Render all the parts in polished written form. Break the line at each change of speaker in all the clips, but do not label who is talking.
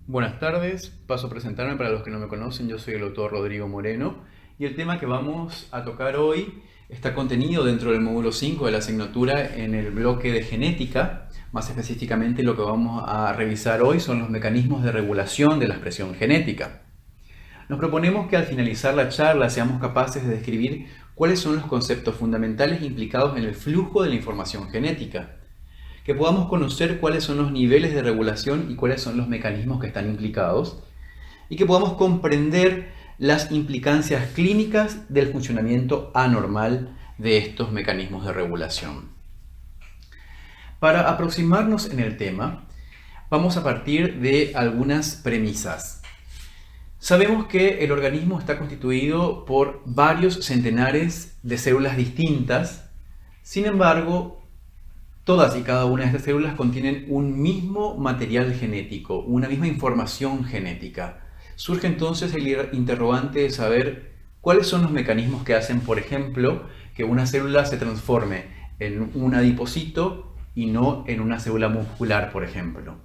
Buenas tardes, paso a presentarme para los que no me conocen, yo soy el doctor Rodrigo Moreno y el tema que vamos a tocar hoy está contenido dentro del módulo 5 de la asignatura en el bloque de genética. Más específicamente lo que vamos a revisar hoy son los mecanismos de regulación de la expresión genética. Nos proponemos que al finalizar la charla seamos capaces de describir cuáles son los conceptos fundamentales implicados en el flujo de la información genética, que podamos conocer cuáles son los niveles de regulación y cuáles son los mecanismos que están implicados, y que podamos comprender las implicancias clínicas del funcionamiento anormal de estos mecanismos de regulación. Para aproximarnos en el tema, vamos a partir de algunas premisas. Sabemos que el organismo está constituido por varios centenares de células distintas. Sin embargo, todas y cada una de estas células contienen un mismo material genético, una misma información genética. Surge entonces el interrogante de saber cuáles son los mecanismos que hacen, por ejemplo, que una célula se transforme en un adipocito y no en una célula muscular, por ejemplo.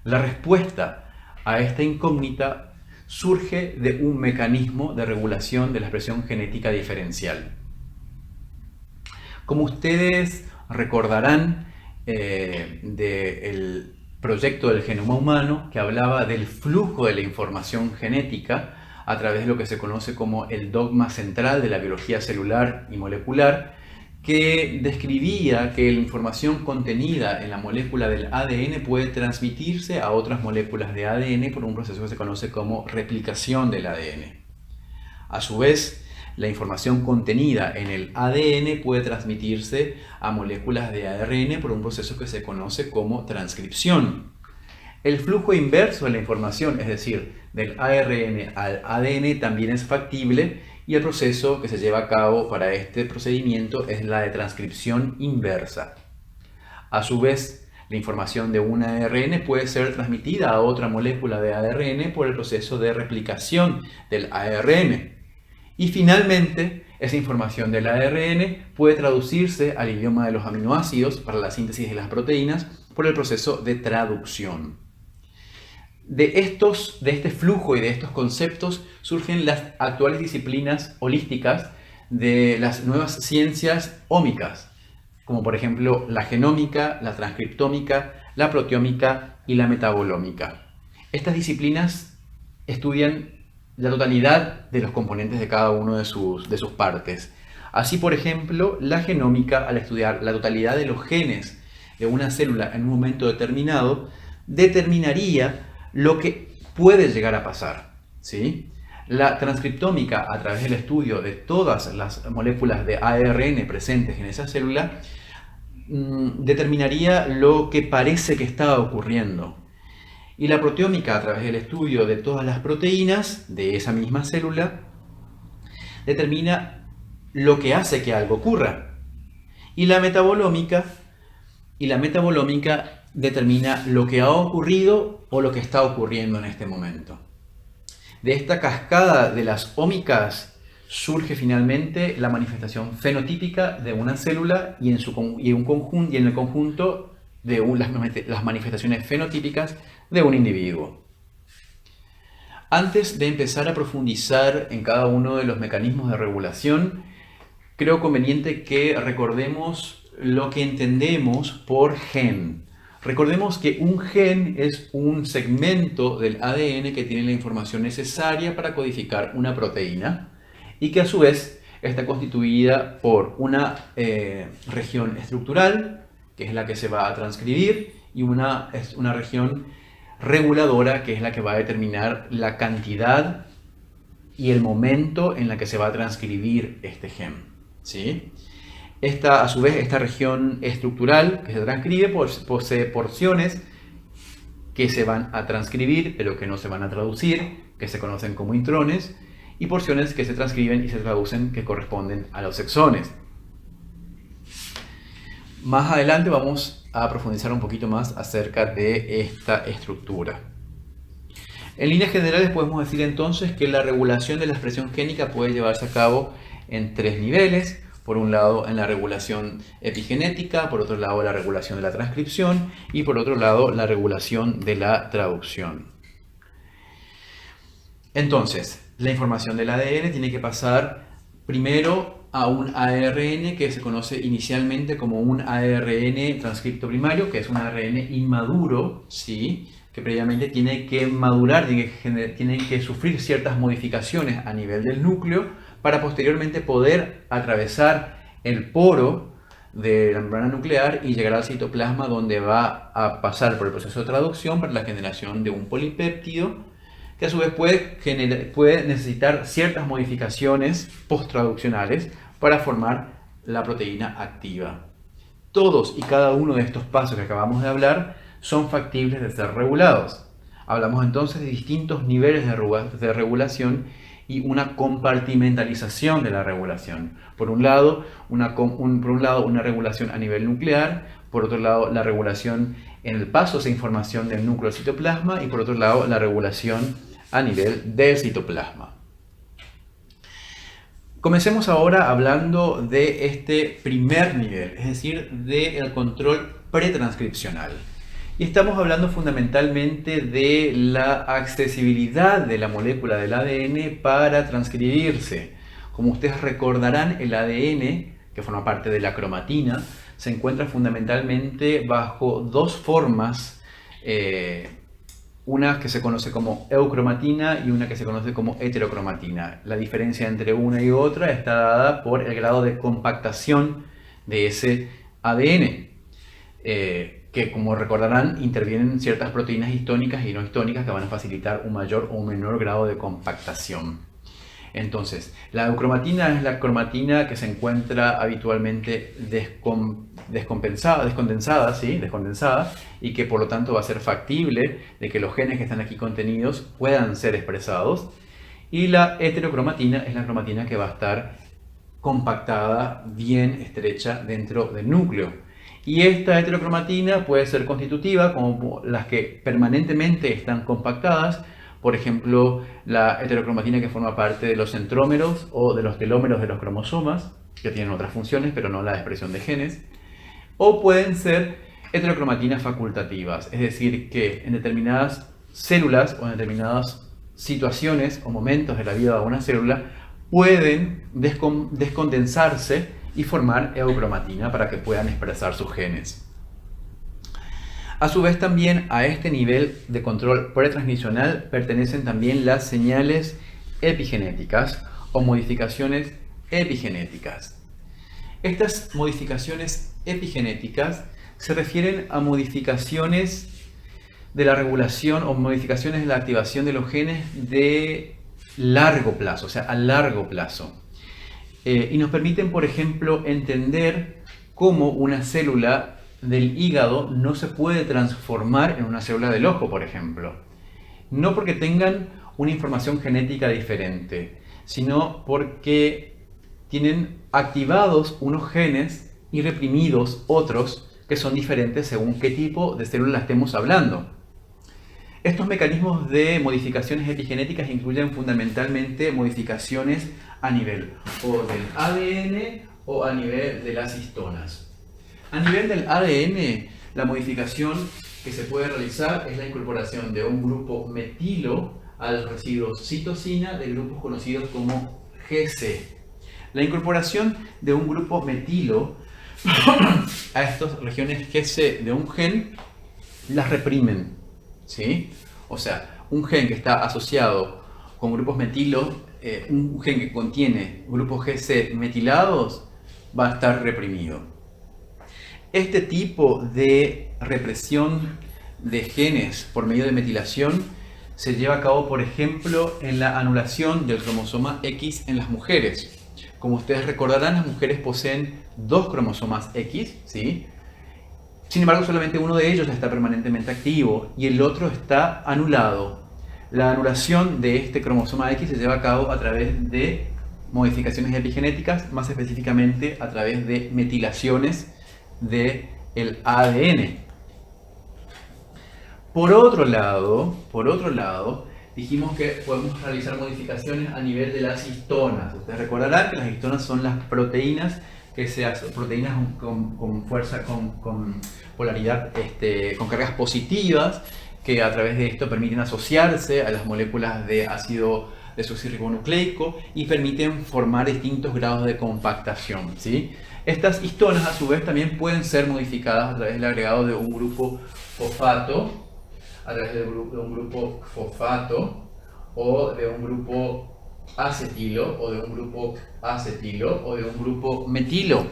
La respuesta a esta incógnita surge de un mecanismo de regulación de la expresión genética diferencial. Como ustedes recordarán del proyecto del genoma humano, que hablaba del flujo de la información genética a través de lo que se conoce como el dogma central de la biología celular y molecular, que describía que la información contenida en la molécula del ADN puede transmitirse a otras moléculas de ADN por un proceso que se conoce como replicación del ADN. A su vez, la información contenida en el ADN puede transmitirse a moléculas de ARN por un proceso que se conoce como transcripción. El flujo inverso de la información, es decir, del ARN al ADN, también es factible, y el proceso que se lleva a cabo para este procedimiento es la de transcripción inversa. A su vez, la información de un ARN puede ser transmitida a otra molécula de ARN por el proceso de replicación del ARN. Y finalmente, esa información del ARN puede traducirse al idioma de los aminoácidos para la síntesis de las proteínas por el proceso de traducción. De este flujo y de estos conceptos surgen las actuales disciplinas holísticas de las nuevas ciencias ómicas, como por ejemplo la genómica, la transcriptómica, la proteómica y la metabolómica. Estas disciplinas estudian la totalidad de los componentes de cada uno de sus partes. Así, por ejemplo, la genómica, al estudiar la totalidad de los genes de una célula en un momento determinado, determinaría lo que puede llegar a pasar, ¿sí? La transcriptómica, a través del estudio de todas las moléculas de ARN presentes en esa célula, determinaría lo que parece que está ocurriendo. Y la proteómica, a través del estudio de todas las proteínas de esa misma célula, determina lo que hace que algo ocurra. Y la metabolómica determina lo que ha ocurrido o lo que está ocurriendo en este momento. De esta cascada de las ómicas surge finalmente la manifestación fenotípica de una célula y en el conjunto de las manifestaciones fenotípicas de un individuo. Antes de empezar a profundizar en cada uno de los mecanismos de regulación, creo conveniente que recordemos lo que entendemos por gen. Recordemos que un gen es un segmento del ADN que tiene la información necesaria para codificar una proteína y que a su vez está constituida por una región estructural, que es la que se va a transcribir, y una región reguladora, que es la que va a determinar la cantidad y el momento en la que se va a transcribir este gen, ¿sí? A su vez, esta región estructural que se transcribe posee porciones que se van a transcribir, pero que no se van a traducir, que se conocen como intrones, y porciones que se transcriben y se traducen, que corresponden a los exones. Más adelante vamos a profundizar un poquito más acerca de esta estructura. En líneas generales podemos decir entonces que la regulación de la expresión génica puede llevarse a cabo en tres niveles. Por un lado, en la regulación epigenética, por otro lado, la regulación de la transcripción y por otro lado, la regulación de la traducción. Entonces, la información del ADN tiene que pasar primero a un ARN que se conoce inicialmente como un ARN transcripto primario, que es un ARN inmaduro, ¿sí? Que previamente tiene que madurar, tiene que sufrir ciertas modificaciones a nivel del núcleo para posteriormente poder atravesar el poro de la membrana nuclear y llegar al citoplasma, donde va a pasar por el proceso de traducción para la generación de un polipéptido que a su vez puede necesitar ciertas modificaciones posttraduccionales para formar la proteína activa. Todos y cada uno de estos pasos que acabamos de hablar son factibles de ser regulados. Hablamos entonces de distintos niveles de regulación y una compartimentalización de la regulación. Por un lado, una regulación a nivel nuclear, por otro lado, la regulación en el paso de esa información del núcleo al citoplasma y por otro lado, la regulación a nivel del citoplasma. Comencemos ahora hablando de este primer nivel, es decir, del control pretranscripcional. Y estamos hablando fundamentalmente de la accesibilidad de la molécula del ADN para transcribirse. Como ustedes recordarán, el ADN, que forma parte de la cromatina, se encuentra fundamentalmente bajo dos formas, una que se conoce como eucromatina y una que se conoce como heterocromatina. La diferencia entre una y otra está dada por el grado de compactación de ese ADN, que como recordarán intervienen ciertas proteínas histónicas y no histónicas que van a facilitar un mayor o un menor grado de compactación. Entonces, la eucromatina es la cromatina que se encuentra habitualmente descondensada, y que por lo tanto va a ser factible de que los genes que están aquí contenidos puedan ser expresados. Y la heterocromatina es la cromatina que va a estar compactada, bien estrecha dentro del núcleo. Y esta heterocromatina puede ser constitutiva, como las que permanentemente están compactadas. Por ejemplo, la heterocromatina que forma parte de los centrómeros o de los telómeros de los cromosomas, que tienen otras funciones, pero no la expresión de genes. O pueden ser heterocromatinas facultativas, es decir, que en determinadas células o en determinadas situaciones o momentos de la vida de una célula pueden descondensarse y formar eucromatina para que puedan expresar sus genes. A su vez, también a este nivel de control pretranscripcional pertenecen también las señales epigenéticas o modificaciones epigenéticas. Estas modificaciones epigenéticas se refieren a modificaciones de la regulación o modificaciones de la activación de los genes de largo plazo, o sea, a largo plazo. Y nos permiten, por ejemplo, entender cómo una célula del hígado no se puede transformar en una célula del ojo, por ejemplo. No porque tengan una información genética diferente, sino porque tienen activados unos genes y reprimidos otros que son diferentes según qué tipo de célula estemos hablando. Estos mecanismos de modificaciones epigenéticas incluyen fundamentalmente modificaciones a nivel o del ADN o a nivel de las histonas. A nivel del ADN, la modificación que se puede realizar es la incorporación de un grupo metilo al residuo citosina de grupos conocidos como GC. La incorporación de un grupo metilo a estas regiones GC de un gen las reprimen, ¿sí? O sea, un gen que está asociado con grupos metilo, un gen que contiene grupos GC metilados, va a estar reprimido. Este tipo de represión de genes por medio de metilación se lleva a cabo, por ejemplo, en la anulación del cromosoma X en las mujeres. Como ustedes recordarán, las mujeres poseen dos cromosomas X, ¿sí? Sin embargo, solamente uno de ellos está permanentemente activo y el otro está anulado. La anulación de este cromosoma X se lleva a cabo a través de modificaciones epigenéticas, más específicamente a través de metilaciones del ADN. Por otro lado, dijimos que podemos realizar modificaciones a nivel de las histonas. Ustedes recordarán que las histonas son las proteínas que se hacen, proteínas con fuerza, con polaridad, con cargas positivas, que a través de esto permiten asociarse a las moléculas de ácido desoxirribonucleico y permiten formar distintos grados de compactación, ¿sí? Estas histonas a su vez también pueden ser modificadas a través del agregado de un grupo fosfato, o de un grupo acetilo, o de un grupo acetilo, o de un grupo metilo.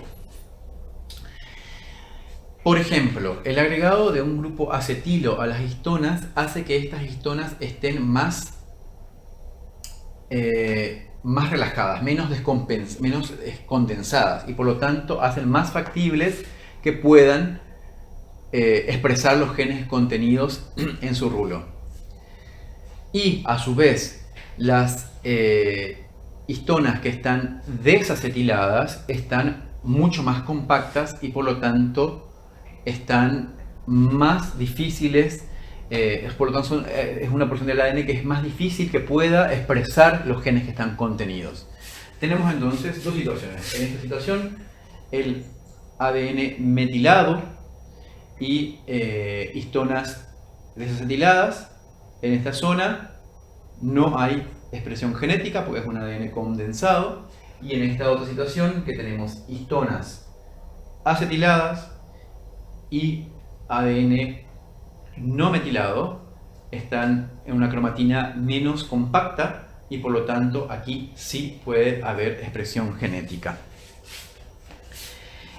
Por ejemplo, el agregado de un grupo acetilo a las histonas hace que estas histonas estén más relajadas, menos condensadas, y por lo tanto hacen más factibles que puedan expresar los genes contenidos en su rulo. Y a su vez, las histonas que están desacetiladas están mucho más compactas y por lo tanto están más difíciles, por lo tanto es una porción del ADN que es más difícil que pueda expresar los genes que están contenidos. Tenemos entonces dos situaciones. En esta situación, el ADN metilado y histonas desacetiladas. En esta zona no hay expresión genética porque es un ADN condensado. Y en esta otra situación que tenemos histonas acetiladas y ADN no metilado, están en una cromatina menos compacta y por lo tanto aquí sí puede haber expresión genética.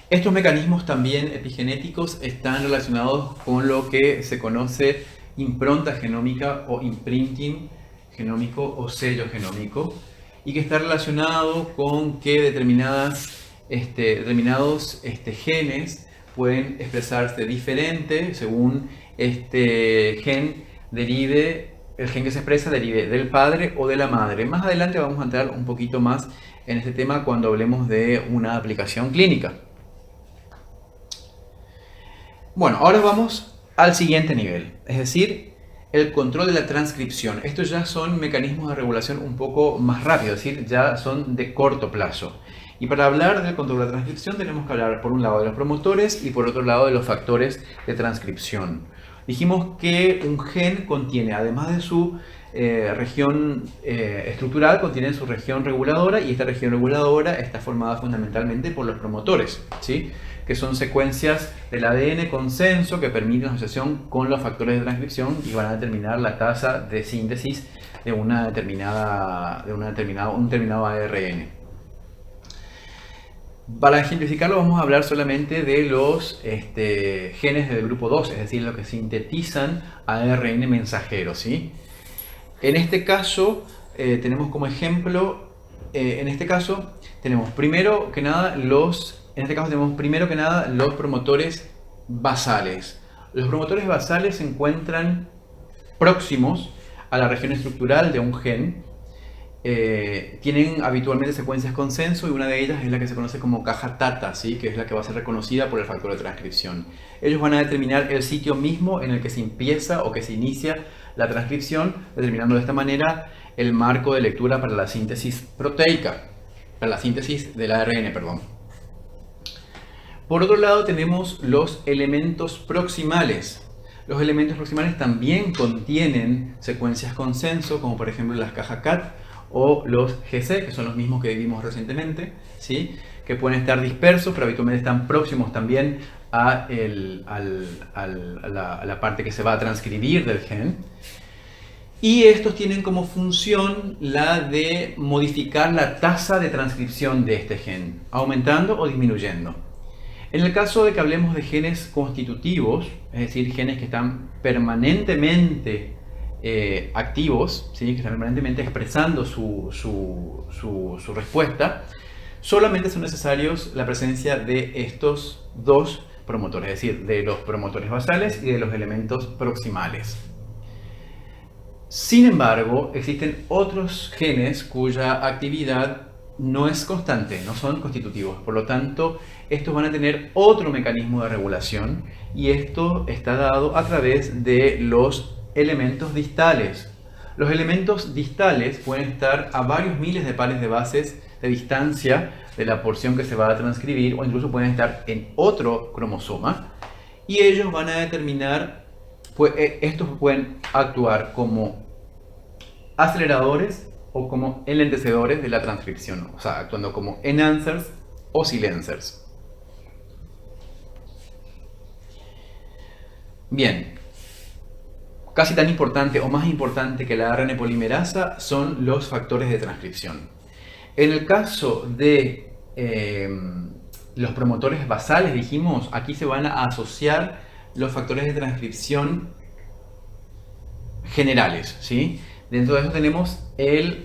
Estos mecanismos también epigenéticos están relacionados con lo que se conoce impronta genómica o imprinting genómico o sello genómico, y que está relacionado con que determinados genes pueden expresarse diferente según el gen que se expresa derive del padre o de la madre. Más adelante vamos a entrar un poquito más en este tema cuando hablemos de una aplicación clínica. Bueno, ahora vamos al siguiente nivel, es decir, el control de la transcripción. Estos ya son mecanismos de regulación un poco más rápidos, es decir, ya son de corto plazo. Y para hablar del control de la transcripción tenemos que hablar por un lado de los promotores y por otro lado de los factores de transcripción. Dijimos que un gen contiene, además de su región estructural, contiene su región reguladora, y esta región reguladora está formada fundamentalmente por los promotores, ¿sí? Que son secuencias del ADN consenso que permiten la asociación con los factores de transcripción y van a determinar la tasa de síntesis de un determinado ARN. Para ejemplificarlo vamos a hablar solamente de los genes del grupo 2, es decir, los que sintetizan ARN mensajero, ¿sí? En este caso tenemos como ejemplo, tenemos primero que nada los promotores basales. Los promotores basales se encuentran próximos a la región estructural de un gen. Tienen habitualmente secuencias consenso y una de ellas es la que se conoce como caja TATA, ¿sí? Que es la que va a ser reconocida por el factor de transcripción. Ellos van a determinar el sitio mismo en el que se empieza o que se inicia la transcripción, determinando de esta manera el marco de lectura para la síntesis proteica, para la síntesis del ARN, perdón. Por otro lado tenemos los elementos proximales. Los elementos proximales también contienen secuencias consenso, como por ejemplo las cajas CAT o los GC, que son los mismos que vimos recientemente, ¿sí? Que pueden estar dispersos, pero habitualmente están próximos también a la parte que se va a transcribir del gen. Y estos tienen como función la de modificar la tasa de transcripción de este gen, aumentando o disminuyendo. En el caso de que hablemos de genes constitutivos, es decir, genes que están permanentemente activos, ¿sí? Que están permanentemente expresando su respuesta, solamente son necesarios la presencia de estos dos promotores, es decir, de los promotores basales y de los elementos proximales. Sin embargo, existen otros genes cuya actividad no es constante, no son constitutivos. Por lo tanto, estos van a tener otro mecanismo de regulación, y esto está dado a través de los elementos distales. Los elementos distales pueden estar a varios miles de pares de bases de distancia de la porción que se va a transcribir, o incluso pueden estar en otro cromosoma, y ellos van a determinar pues, estos pueden actuar como aceleradores o como enlentecedores de la transcripción, o sea, actuando como enhancers o silencers. Bien, casi tan importante o más importante que la ARN polimerasa son los factores de transcripción. En el caso de los promotores basales, dijimos, aquí se van a asociar los factores de transcripción generales, ¿sí? Dentro de eso tenemos el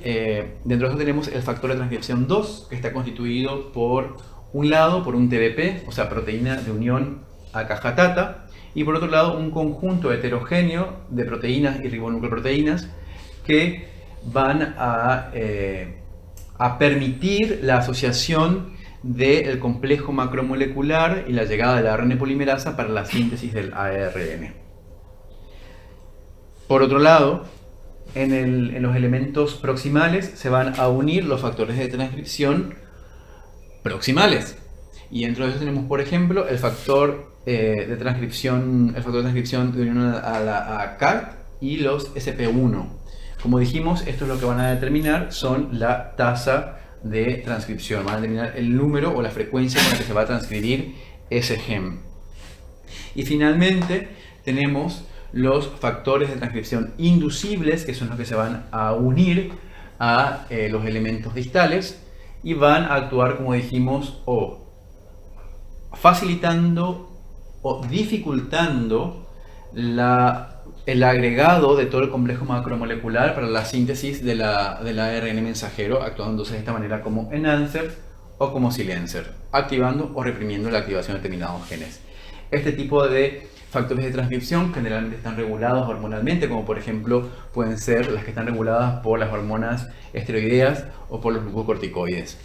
factor de transcripción 2, que está constituido por un lado por un TBP, o sea, proteína de unión Akh-Tata, y por otro lado un conjunto heterogéneo de proteínas y ribonucleoproteínas que van a permitir la asociación del complejo macromolecular y la llegada de la ARN polimerasa para la síntesis del ARN. Por otro lado, en los elementos proximales se van a unir los factores de transcripción proximales. Y dentro de eso tenemos, por ejemplo, el factor de transcripción de unión a CART y los SP1. Como dijimos, esto es lo que van a determinar son la tasa de transcripción, van a determinar el número o la frecuencia con la que se va a transcribir ese gen. Y finalmente tenemos los factores de transcripción inducibles, que son los que se van a unir a los elementos distales y van a actuar, como dijimos, o facilitando o dificultando el agregado de todo el complejo macromolecular para la síntesis del ARN mensajero, actuando de esta manera como enhancer o como silencer, activando o reprimiendo la activación de determinados genes. Este tipo de factores de transcripción generalmente están regulados hormonalmente, como por ejemplo pueden ser las que están reguladas por las hormonas esteroideas o por los glucocorticoides.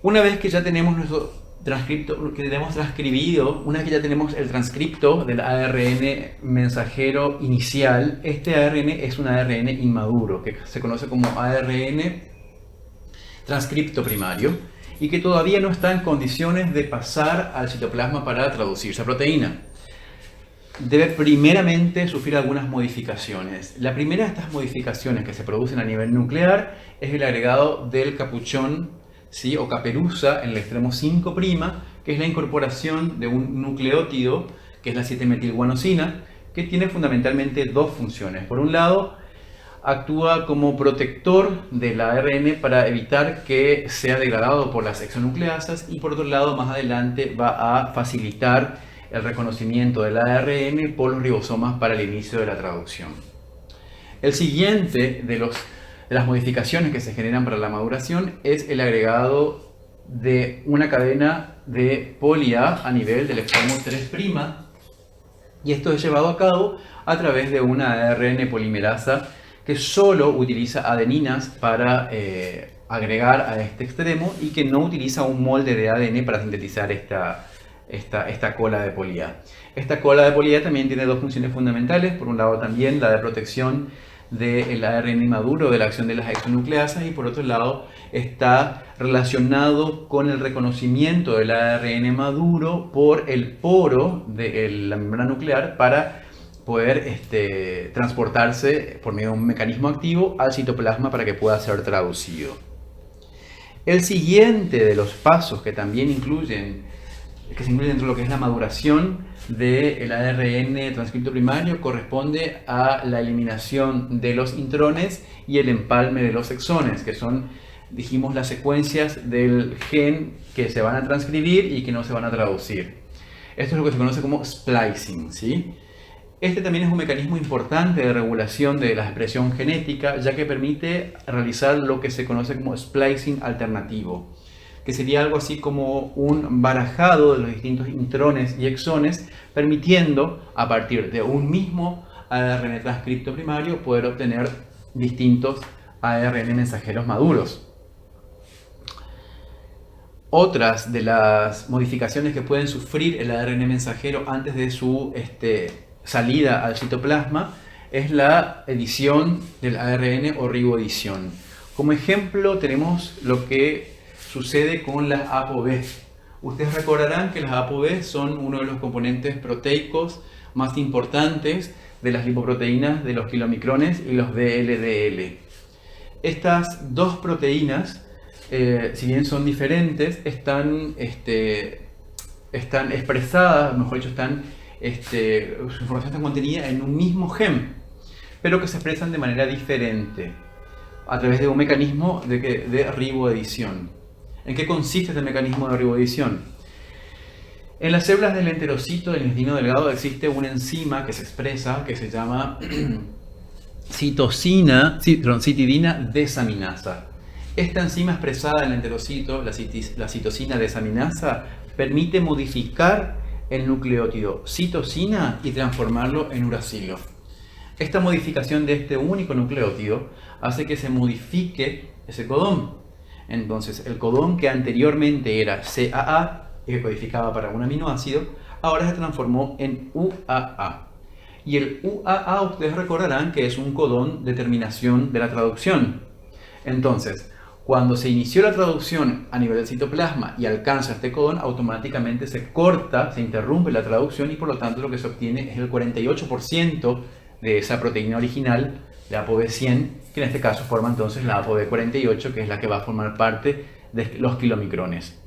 Una vez que ya tenemos nuestro transcripto, que tenemos transcribido, una vez que ya tenemos el transcripto del ARN mensajero inicial, este ARN es un ARN inmaduro, que se conoce como ARN transcripto primario, y que todavía no está en condiciones de pasar al citoplasma para traducirse a proteína. Debe primeramente sufrir algunas modificaciones. La primera de estas modificaciones que se producen a nivel nuclear es el agregado del capuchón, ¿sí?, o caperuza en el extremo 5', que es la incorporación de un nucleótido, que es la 7-metilguanosina, que tiene fundamentalmente dos funciones. Por un lado, actúa como protector del ARN para evitar que sea degradado por las exonucleasas, y por otro lado, más adelante va a facilitar el reconocimiento del ARN por los ribosomas para el inicio de la traducción. El siguiente de las modificaciones que se generan para la maduración es el agregado de una cadena de poli-A a nivel del extremo 3', y esto es llevado a cabo a través de una ARN polimerasa que solo utiliza adeninas para agregar a este extremo y que no utiliza un molde de ADN para sintetizar esta cola de poli-A. Esta cola de poli-A también tiene dos funciones fundamentales. Por un lado también la de protección del ARN inmaduro de la acción de las exonucleasas, y por otro lado está relacionado con el reconocimiento del ARN maduro por el poro de la membrana nuclear para poder transportarse por medio de un mecanismo activo al citoplasma para que pueda ser traducido. El siguiente de los pasos que también se incluyen dentro de lo que es la maduración del ARN transcripto primario corresponde a la eliminación de los intrones y el empalme de los exones, que son, dijimos, las secuencias del gen que se van a transcribir y que no se van a traducir. Esto es lo que se conoce como splicing, ¿sí? Este también es un mecanismo importante de regulación de la expresión genética, ya que permite realizar lo que se conoce como splicing alternativo, que sería algo así como un barajado de los distintos intrones y exones, permitiendo a partir de un mismo ARN transcripto primario poder obtener distintos ARN mensajeros maduros. Otras de las modificaciones que pueden sufrir el ARN mensajero antes de su salida al citoplasma es la edición del ARN o riboedición. Como ejemplo tenemos lo que sucede con las ApoB Ustedes recordarán que las ApoB son uno de los componentes proteicos más importantes de las lipoproteínas de los kilomicrones y los VLDL. Estas dos proteínas, si bien son diferentes, están expresadas, mejor dicho, su información está contenida en un mismo gen, pero que se expresan de manera diferente a través de un mecanismo de riboedición. ¿En qué consiste este mecanismo de riboedición? En las células del enterocito del intestino delgado existe una enzima que se expresa que se llama citidina desaminasa. Esta enzima expresada en el enterocito, la citosina desaminasa, permite modificar el nucleótido citosina y transformarlo en uracilo. Esta modificación de este único nucleótido hace que se modifique ese codón. Entonces, el codón que anteriormente era CAA, que codificaba para un aminoácido, ahora se transformó en UAA. Y el UAA, ustedes recordarán que es un codón de terminación de la traducción. Entonces, cuando se inició la traducción a nivel del citoplasma y alcanza este codón, automáticamente se corta, se interrumpe la traducción y por lo tanto lo que se obtiene es el 48% de esa proteína original, la ApoB100, que en este caso forma entonces la ApoB48, que es la que va a formar parte de los kilomicrones.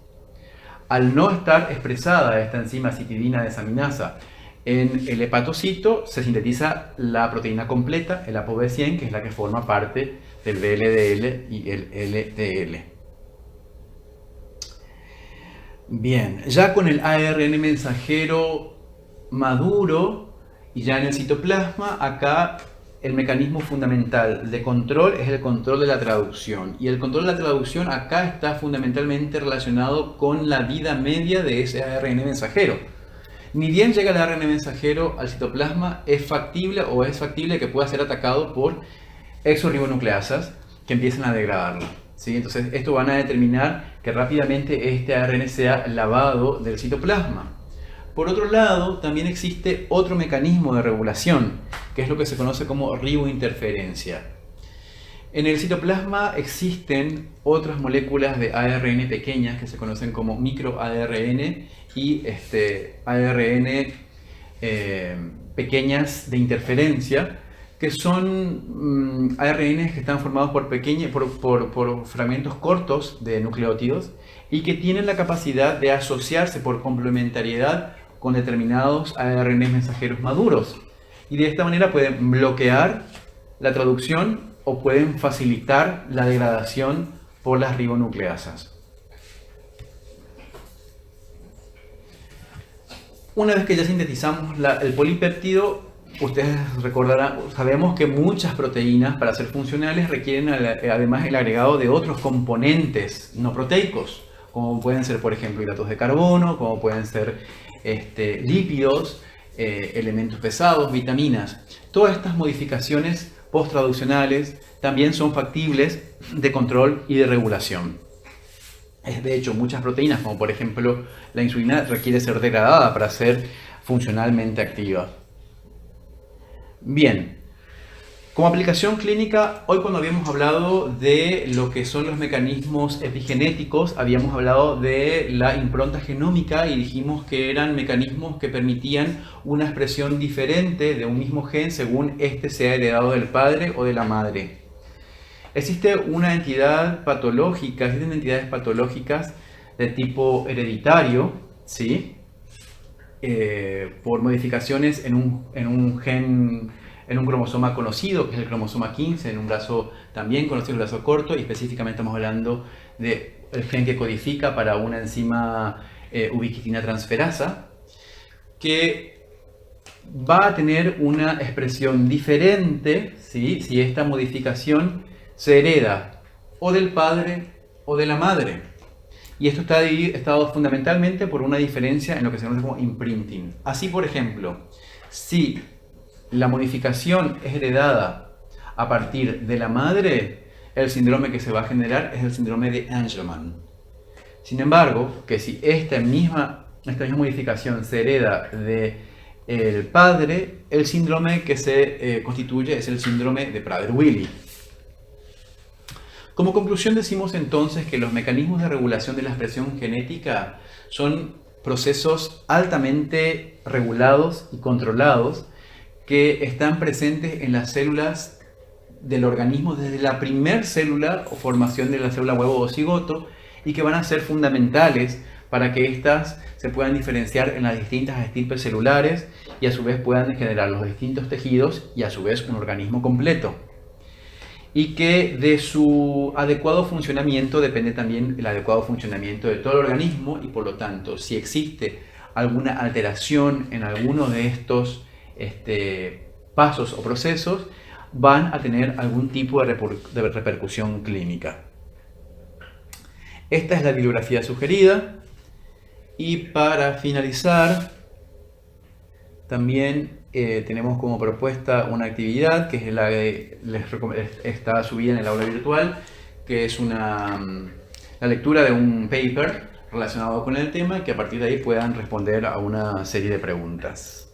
Al no estar expresada esta enzima citidina desaminasa en el hepatocito, se sintetiza la proteína completa, el ApoB100, que es la que forma parte del VLDL y el LDL. Bien, ya con el ARN mensajero maduro y ya en el citoplasma, acá el mecanismo fundamental de control es el control de la traducción. Y el control de la traducción acá está fundamentalmente relacionado con la vida media de ese ARN mensajero. Ni bien llega el ARN mensajero al citoplasma, es factible que pueda ser atacado por exorribonucleasas que empiezan a degradarlo. ¿Sí? Entonces, esto van a determinar que rápidamente este ARN sea lavado del citoplasma. Por otro lado, también existe otro mecanismo de regulación, que es lo que se conoce como ribointerferencia. En el citoplasma existen otras moléculas de ARN pequeñas que se conocen como microARN y ARN pequeñas de interferencia, que son ARN que están formados por fragmentos cortos de nucleótidos y que tienen la capacidad de asociarse por complementariedad con determinados ARN mensajeros maduros. Y de esta manera pueden bloquear la traducción o pueden facilitar la degradación por las ribonucleasas. Una vez que ya sintetizamos el polipéptido, ustedes recordarán, sabemos que muchas proteínas para ser funcionales requieren además el agregado de otros componentes no proteicos, como pueden ser, por ejemplo, hidratos de carbono, como pueden ser lípidos, elementos pesados, vitaminas. Todas estas modificaciones post-traduccionales también son factibles de control y de regulación. De hecho, muchas proteínas, como por ejemplo la insulina, requiere ser degradada para ser funcionalmente activa. Bien, como aplicación clínica, hoy cuando habíamos hablado de lo que son los mecanismos epigenéticos, habíamos hablado de la impronta genómica y dijimos que eran mecanismos que permitían una expresión diferente de un mismo gen según este sea heredado del padre o de la madre. Existen entidades patológicas de tipo hereditario, ¿sí? Por modificaciones en un gen, en un cromosoma conocido, que es el cromosoma 15, en un brazo también conocido, el brazo corto, y específicamente estamos hablando del gen que codifica para una enzima ubiquitina transferasa, que va a tener una expresión diferente, ¿sí? Si esta modificación se hereda o del padre o de la madre. Y esto está dado fundamentalmente por una diferencia en lo que se conoce como imprinting. Así, por ejemplo, si la modificación es heredada a partir de la madre, el síndrome que se va a generar es el síndrome de Angelman. Sin embargo, que si esta misma modificación se hereda del padre, el síndrome que se constituye es el síndrome de Prader-Willi. Como conclusión decimos entonces que los mecanismos de regulación de la expresión genética son procesos altamente regulados y controlados que están presentes en las células del organismo desde la primer célula o formación de la célula huevo o cigoto, y que van a ser fundamentales para que éstas se puedan diferenciar en las distintas estirpes celulares y a su vez puedan generar los distintos tejidos y a su vez un organismo completo. Y que de su adecuado funcionamiento depende también el adecuado funcionamiento de todo el organismo, y por lo tanto, si existe alguna alteración en alguno de estos pasos o procesos, van a tener algún tipo de repercusión clínica. Esta es la bibliografía sugerida, y para finalizar también tenemos como propuesta una actividad que es la que está subida en el aula virtual, que es la lectura de un paper relacionado con el tema, que a partir de ahí puedan responder a una serie de preguntas.